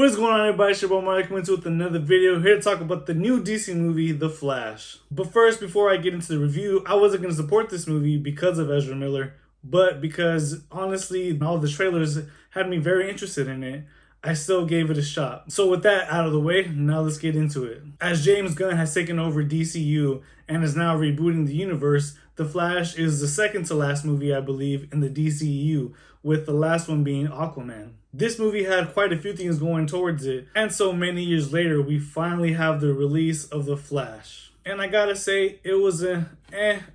What is going on, everybody? It's your boy Mario coming to with another video here to talk about the new DC movie, The Flash. But first, before I get into the review, I wasn't going to support this movie because of Ezra Miller, but because honestly, all the trailers had me very interested in it. I still gave it a shot. So with that out of the way, now let's get into it. As James Gunn has taken over DCU and is now rebooting the universe, The Flash is the second to last movie, I believe, in the DCU, with the last one being Aquaman. This movie had quite a few things going towards it, and so many years later, we finally have the release of The Flash. And I gotta say, it was a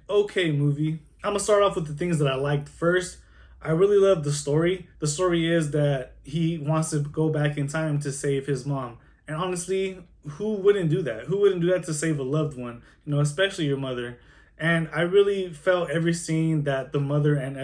okay movie. I'm gonna start off with the things that I liked first. I really love the story. The story is that he wants to go back in time to save his mom. And honestly, who wouldn't do that? Who wouldn't do that to save a loved one? You know, especially your mother. And I really felt every scene that the mother and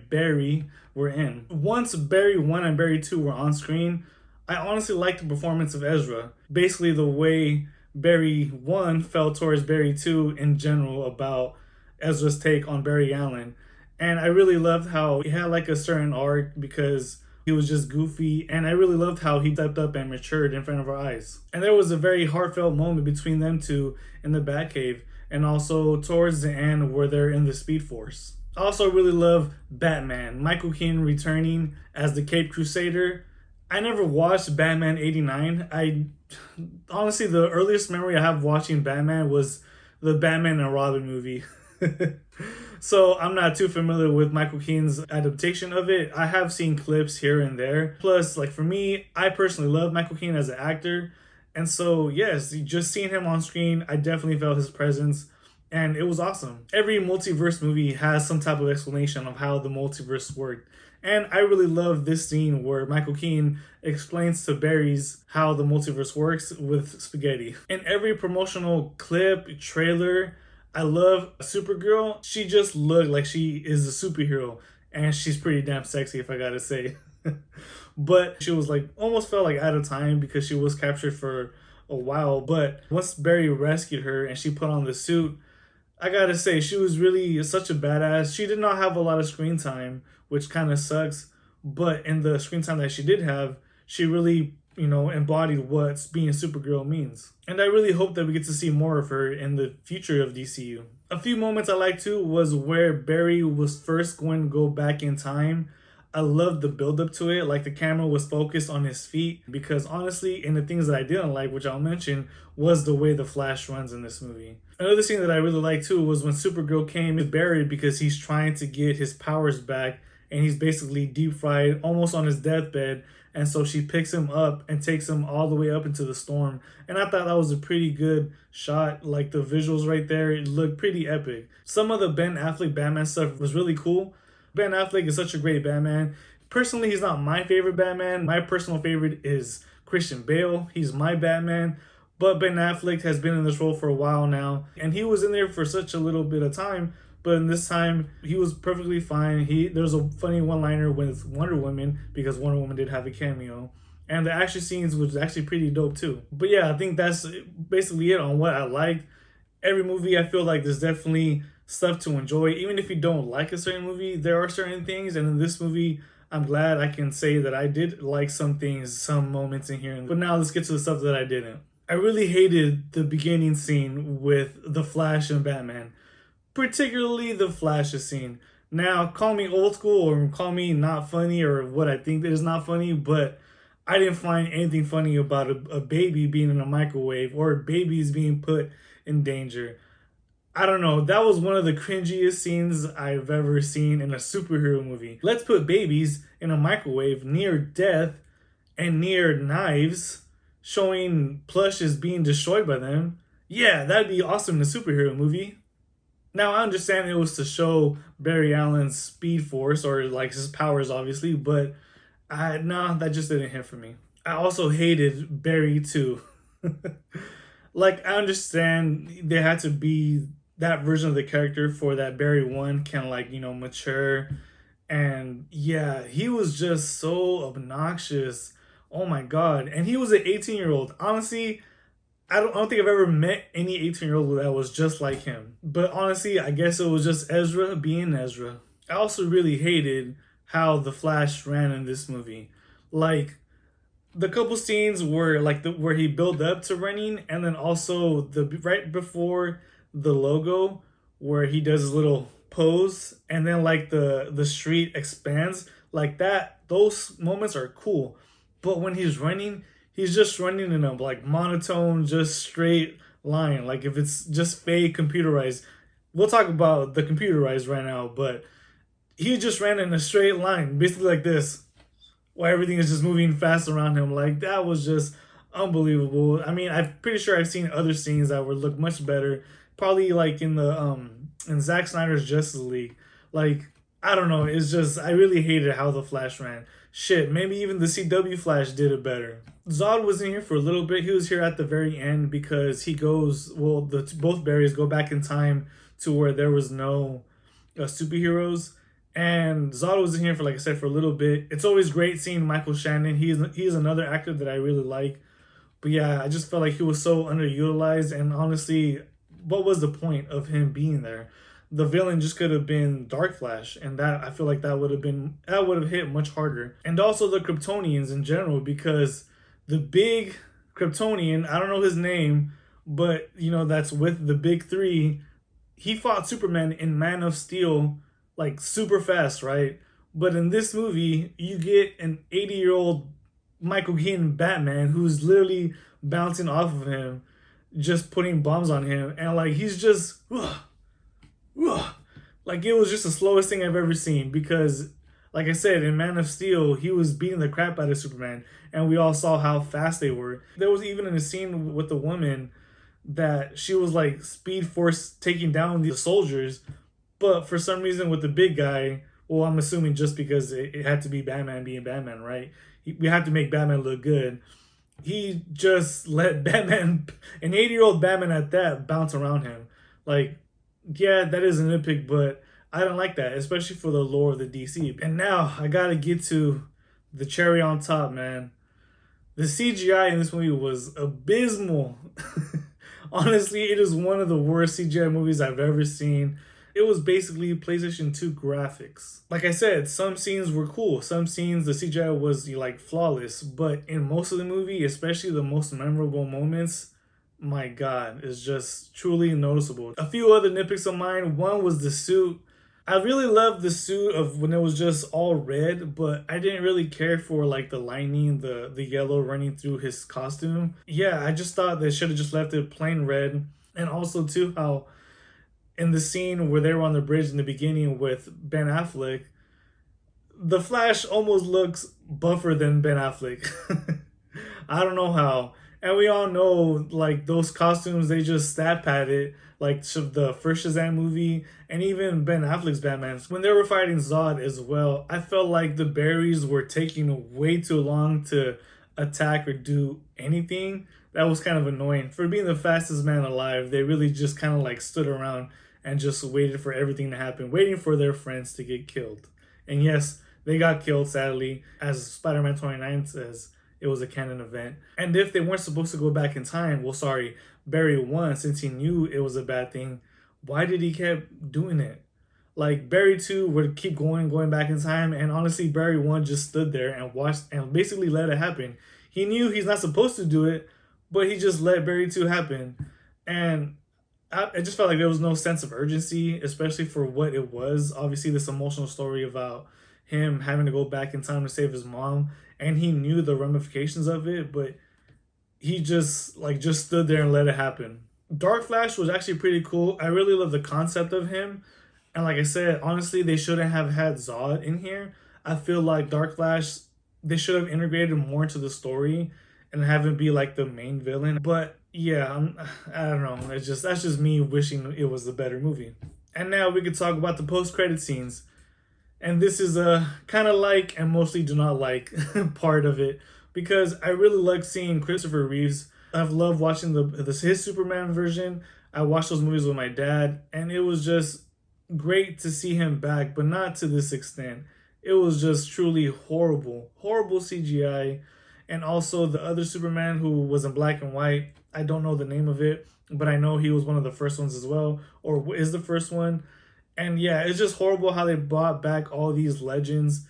Barry were in. Once Barry 1 and Barry 2 were on screen, I honestly liked the performance of Ezra. Basically the way Barry 1 felt towards Barry 2 in general about Ezra's take on Barry Allen. And I really loved how he had like a certain arc because he was just goofy, and I really loved how he stepped up and matured in front of our eyes. And there was a very heartfelt moment between them two in the Batcave, and also towards the end where they're in the Speed Force. I also really love Batman, Michael Keaton returning as the Caped Crusader. I never watched Batman 89. Honestly, the earliest memory I have watching Batman was the Batman and Robin movie. So I'm not too familiar with Michael Keaton's adaptation of it. I have seen clips here and there. Plus, like for me, I personally love Michael Keaton as an actor. And so, yes, just seeing him on screen, I definitely felt his presence. And it was awesome. Every multiverse movie has some type of explanation of how the multiverse worked. And I really love this scene where Michael Keaton explains to Barry's how the multiverse works with spaghetti. In every promotional clip, trailer, I love Supergirl. She just looked like she is a superhero, and she's pretty damn sexy, if I gotta say. But she was like, almost felt like out of time because she was captured for a while. But once Barry rescued her and she put on the suit, I gotta say, she was really such a badass. She did not have a lot of screen time, which kind of sucks. But in the screen time that she did have, she really, embodied what being Supergirl means. And I really hope that we get to see more of her in the future of DCU. A few moments I liked too was where Barry was first going to go back in time. I loved the build up to it, like the camera was focused on his feet, because honestly, in the things that I didn't like, which I'll mention, was the way the Flash runs in this movie. Another thing that I really liked too was when Supergirl came to Barry because he's trying to get his powers back, and he's basically deep fried, almost on his deathbed. And so she picks him up and takes him all the way up into the storm. And I thought that was a pretty good shot. Like the visuals right there, it looked pretty epic. Some of the Ben Affleck Batman stuff was really cool. Ben Affleck is such a great Batman. Personally, he's not my favorite Batman. My personal favorite is Christian Bale. He's my Batman. But Ben Affleck has been in this role for a while now. And he was in there for such a little bit of time. But in this time, he was perfectly fine. There's a funny one-liner with Wonder Woman because Wonder Woman did have a cameo. And the action scenes was actually pretty dope too. But yeah, I think that's basically it on what I liked. Every movie, I feel like there's definitely stuff to enjoy. Even if you don't like a certain movie, there are certain things. And in this movie, I'm glad I can say that I did like some things, some moments in here. But now let's get to the stuff that I didn't. I really hated the beginning scene with The Flash and Batman. Particularly the Flash's scene. Now, call me old school or call me not funny or what I think that is not funny, but I didn't find anything funny about a baby being in a microwave or babies being put in danger. I don't know. That was one of the cringiest scenes I've ever seen in a superhero movie. Let's put babies in a microwave near death and near knives, showing plushes being destroyed by them. Yeah, that'd be awesome in a superhero movie. Now, I understand it was to show Barry Allen's speed force, or like his powers, obviously, but that just didn't hit for me. I also hated Barry too. Like, I understand there had to be that version of the character for that Barry 1 can mature. And yeah, he was just so obnoxious. Oh my God. And he was an 18-year-old. Honestly, I don't think I've ever met any 18-year-old that was just like him. But honestly, I guess it was just Ezra being Ezra. I also really hated how the Flash ran in this movie. Like, The couple scenes were like where he built up to running, and then also the right before the logo where he does his little pose, and then like the street expands like that. Those moments are cool, but when he's just running in a like monotone, just straight line. Like if it's just fake computerized, we'll talk about the computerized right now, but he just ran in a straight line, basically like this, where everything is just moving fast around him. Like that was just unbelievable. I mean, I'm pretty sure I've seen other scenes that would look much better. Probably like in Zack Snyder's Justice League. Like I don't know. It's just I really hated how the Flash ran. Shit, maybe even the CW Flash did it better. Zod was in here for a little bit. He was here at the very end because he goes. Well, the both Barrys go back in time to where there was no superheroes, and Zod was in here for, like I said, for a little bit. It's always great seeing Michael Shannon. He's another actor that I really like. But yeah, I just felt like he was so underutilized. And honestly, what was the point of him being there? The villain just could have been Dark Flash, and that I feel like that would have hit much harder. And also the Kryptonians in general, because the big Kryptonian, I don't know his name, but you know that's with the big three. He fought Superman in Man of Steel like super fast, right? But in this movie, you get an 80-year-old Michael Keaton Batman who's literally bouncing off of him, just putting bombs on him, and like he's just like it was just the slowest thing I've ever seen because like I said, in Man of Steel, he was beating the crap out of Superman, and we all saw how fast they were. There was even in a scene with the woman that she was like speed force taking down the soldiers, but for some reason with the big guy, well, I'm assuming just because it had to be Batman being Batman, right? We have to make Batman look good. He just let Batman, an 80-year-old Batman at that, bounce around him. Like, yeah, that is a nitpick, but I don't like that, especially for the lore of the DC. And now I gotta get to the cherry on top, man. The CGI in this movie was abysmal. Honestly, it is one of the worst CGI movies I've ever seen. It was basically PlayStation 2 graphics. Like I said, some scenes were cool. Some scenes, the CGI was like flawless. But in most of the movie, especially the most memorable moments, my God, it's just truly noticeable. A few other nitpicks of mine. One was the suit. I really loved the suit of when it was just all red, but I didn't really care for like the lining, the yellow running through his costume. Yeah, I just thought they should have just left it plain red. And also too how in the scene where they were on the bridge in the beginning with Ben Affleck, the Flash almost looks buffer than Ben Affleck. I don't know how. And we all know, like, those costumes, they just stat padded, like the first Shazam movie, and even Ben Affleck's Batman. When they were fighting Zod as well, I felt like the Barrys were taking way too long to attack or do anything. That was kind of annoying. For being the fastest man alive, they really just kind of like stood around and just waited for everything to happen, waiting for their friends to get killed. And yes, they got killed, sadly. As Spider-Man 29 says, it was a canon event. And if they weren't supposed to go back in time, well, sorry, Barry won, since he knew it was a bad thing, why did he keep doing it? Like, Barry 2 would keep going back in time, and honestly, Barry 1 just stood there and watched and basically let it happen. He knew he's not supposed to do it, but he just let Barry 2 happen. And I just felt like there was no sense of urgency, especially for what it was. Obviously, this emotional story about him having to go back in time to save his mom, and he knew the ramifications of it, but he just stood there and let it happen. Dark Flash was actually pretty cool. I really love the concept of him. And like I said, honestly, they shouldn't have had Zod in here. I feel like Dark Flash, they should have integrated more into the story and have him be like the main villain. But yeah, I don't know. That's just me wishing it was a better movie. And now we could talk about the post-credit scenes. And this is a kind of like and mostly do not like part of it, because I really like seeing Christopher Reeves. I've loved watching his Superman version. I watched those movies with my dad, and it was just great to see him back, but not to this extent. It was just truly horrible CGI. And also the other Superman who was in black and white, I don't know the name of it, but I know he was one of the first ones as well, or is the first one. And yeah, it's just horrible how they brought back all these legends.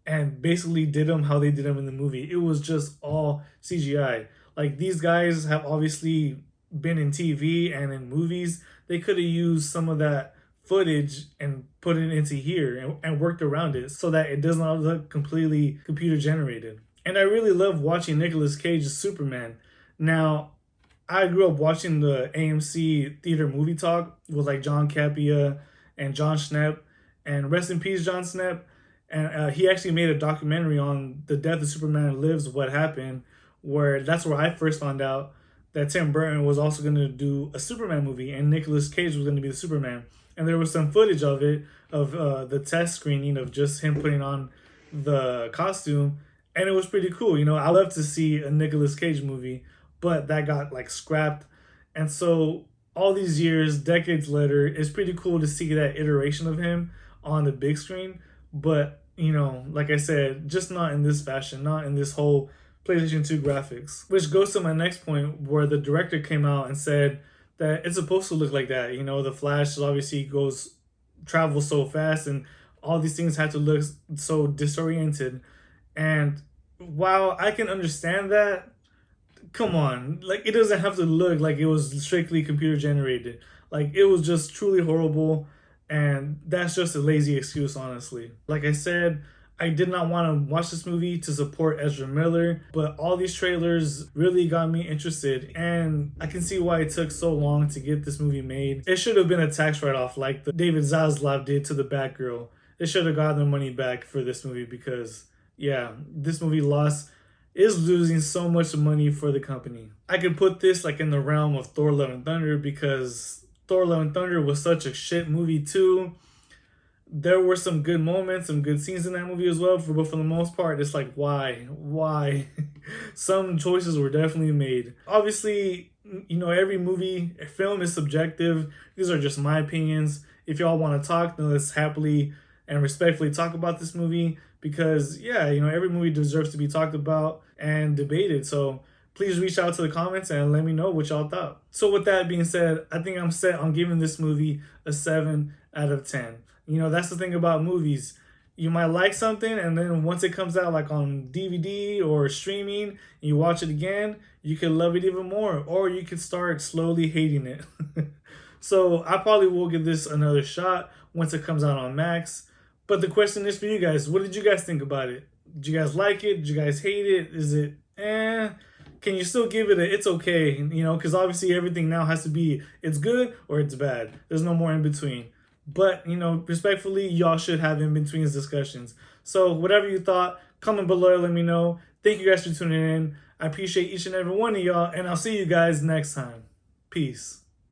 and basically did them how they did them in the movie. It was just all CGI. Like, these guys have obviously been in TV and in movies. They could have used some of that footage and put it into here and worked around it so that it does not look completely computer generated. And I really love watching Nicolas Cage's Superman. Now, I grew up watching the AMC Theater Movie Talk with like John Capia and John Schnepp, and rest in peace, John Schnepp. And he actually made a documentary on the death of Superman Lives, What Happened, where that's where I first found out that Tim Burton was also going to do a Superman movie and Nicolas Cage was going to be the Superman. And there was some footage of it, of the test screening of just him putting on the costume. And it was pretty cool. You know, I love to see a Nicolas Cage movie, but that got like scrapped. And so all these years, decades later, it's pretty cool to see that iteration of him on the big screen. But, you know, like I said, just not in this fashion, not in this whole PlayStation 2 graphics. Which goes to my next point, where the director came out and said that it's supposed to look like that. You know, the Flash obviously travels so fast, and all these things have to look so disoriented. And while I can understand that, come on, like, it doesn't have to look like it was strictly computer generated. Like, it was just truly horrible, and that's just a lazy excuse, honestly. Like I said, I did not want to watch this movie to support Ezra Miller, but all these trailers really got me interested, and I can see why it took so long to get this movie made. It should have been a tax write-off like the David Zaslav did to the Batgirl. They should have gotten their money back for this movie because, yeah, this movie is losing so much money for the company. I could put this like in the realm of Thor: Love and Thunder, because Thor: Love and Thunder was such a shit movie too. There were some good moments, some good scenes in that movie as well, but for the most part, it's like, why? Some choices were definitely made. Obviously, you know, every film is subjective. These are just my opinions. If y'all want to talk, then let's happily and respectfully talk about this movie, because, yeah, you know, every movie deserves to be talked about and debated. So please reach out to the comments and let me know what y'all thought. So with that being said, I think I'm set on giving this movie a 7 out of 10. You know, that's the thing about movies. You might like something, and then once it comes out like on DVD or streaming, and you watch it again, you can love it even more, or you could start slowly hating it. So I probably will give this another shot once it comes out on Max. But the question is for you guys, what did you guys think about it? Did you guys like it? Did you guys hate it? Is it Can you still give it it's okay? You know, because obviously everything now has to be it's good or it's bad. There's no more in between. But, you know, respectfully, y'all should have in-between discussions. So whatever you thought, comment below, let me know. Thank you guys for tuning in. I appreciate each and every one of y'all, and I'll see you guys next time. Peace.